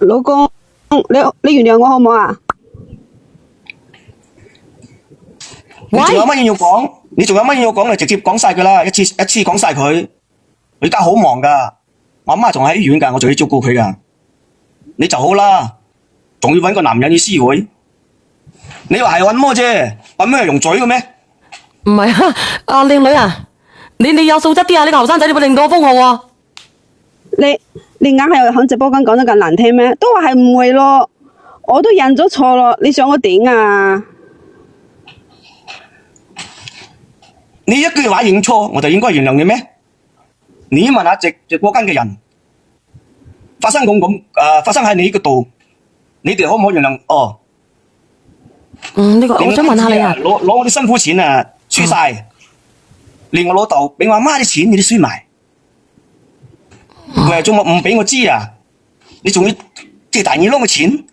老公，你原諒我好唔好啊？你仲有乜嘢要講？你仲有乜嘢要講？你直接講晒佢啦，一次講晒佢。我而家好忙噶，我阿媽仲喺醫院噶，我仲要照顧佢噶。你就好啦，仲要搵個男人去私會？你話係搵麼啫？搵咩用嘴嘅咩？唔係啊，阿靚女啊，你有素質啲啊！呢個後生仔你會令到我封號喎。你硬係響直播間講得咁難聽咩？都話係誤會咯，我都認咗錯咯，你想我點啊？你一句話認錯，我就應該原諒你咩？你問下直播間嘅人，發生喺你嗰度，你哋可唔可以原諒？哦，呢個我想問下你啊，攞我啲辛苦錢啊，輸晒，連我老豆俾我阿媽啲錢你都輸埋，佢係仲唔俾我知啊？你仲要借大耳窿嘅錢，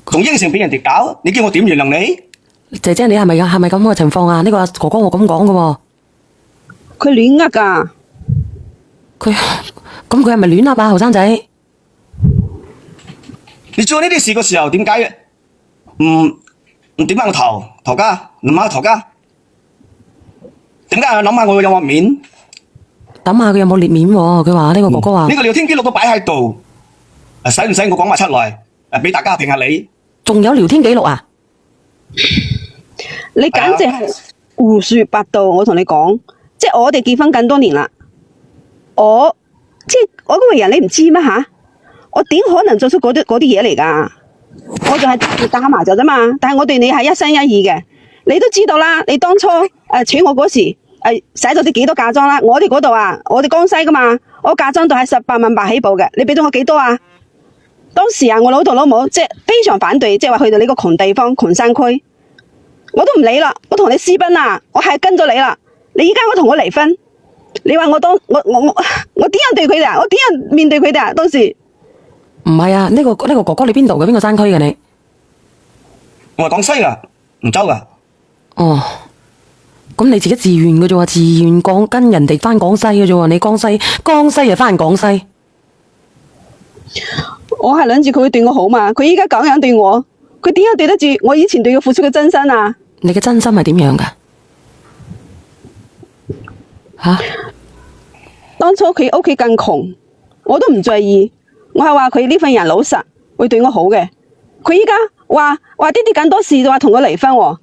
仲應承俾人哋搞，你叫我點原諒你？姐姐你係咪咁嘅情況啊？呢個哥哥我咁講嘅，佢亂呃噶。佢係咪亂呃啊？後生仔，你做呢啲事嘅時候點解唔點翻個頭家，唔抹頭家？點解諗下我有冇面？諗下佢有冇裂面喎？佢話呢個哥哥話呢個聊天記錄都擺喺度，使唔使我講埋出來？俾大家評下你。仲有聊天記錄啊？你簡直係胡說八道！我同你講，即係我哋結婚咁多年啦，我嗰個人你唔知咩吓？我點可能做出嗰啲嘢嚟噶？我就係打麻雀啫嘛，但係我對你係一心一意嘅，你都知道啦。你當初娶我嗰時使咗啲幾多嫁妝啦？我哋嗰度啊，我哋江西噶嘛，我嫁妝都係18萬8起步嘅，你俾咗我幾多啊？當時啊，我老豆老母即係非常反對，即係話去到呢個窮地方、窮山區。我都唔理啦，我同你私奔啦，我係跟咗你啦。你而家同我離婚，你話我點樣對佢哋啊？我點樣面對佢哋啊？當時唔係啊，呢個哥哥你邊度嘅？邊個山區嘅你？我係廣西噶，梧州噶。哦，咁你自己自願嘅啫喎，自願跟人哋翻廣西嘅啫喎，你江西就翻廣西。我係諗住佢會對我好嘛，佢依家咁樣對我。佢點樣對得住我以前對佢付出嘅真心啊？你嘅真心係點樣噶？吓？當初佢屋企更窮，我都唔在意。我係話佢呢份人老實，會對我好嘅。佢依家話啲咁多事就話同我離婚喎。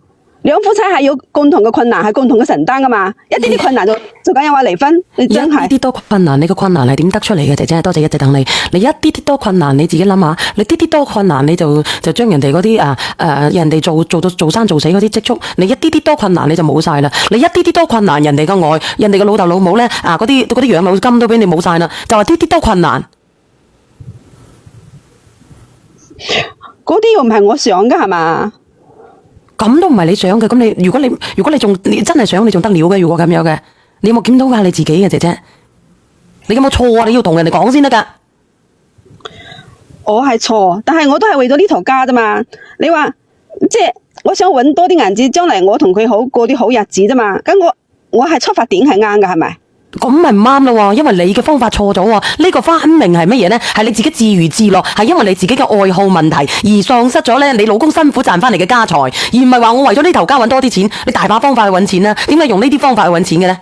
兩夫妻係有共同嘅困難，係共同嘅承擔噶嘛。一啲困難就緊要話離婚，你真係一啲多困難，你嘅困難係點得出嚟嘅？姐姐，多謝一直等你。你一啲多困難，你自己諗下。你啲多困難，你就將人哋嗰啲人哋做生做死嗰啲積蓄，你一啲多困難你就冇晒啦。你一啲多困難，人哋嘅愛，人哋嘅老豆老母咧嗰啲養老金都俾你冇晒啦。就話啲多困難，嗰啲又唔係我想噶係嘛？咁都唔係你想嘅，咁如果你真係想，你仲得了嘅？如果咁樣嘅，你有冇檢討下你自己嘅姐姐？你有冇錯啊？你要同人哋講先得噶。我係錯，但係我都係為咗呢頭家啫嘛。你話即係我想搵多啲銀紙，將來我同佢好過啲好日子啫嘛。咁我係出發點係啱噶，係咪？咁咪唔啱咯，因為你嘅方法錯咗。呢個分明係乜嘢呢？係你自己自娛自樂，係因為你自己嘅愛好問題而喪失咗咧你老公辛苦賺翻嚟嘅家財，而唔係話我為咗呢頭家搵多啲錢。你大把方法去搵錢啦，點解用呢啲方法去搵錢嘅呢？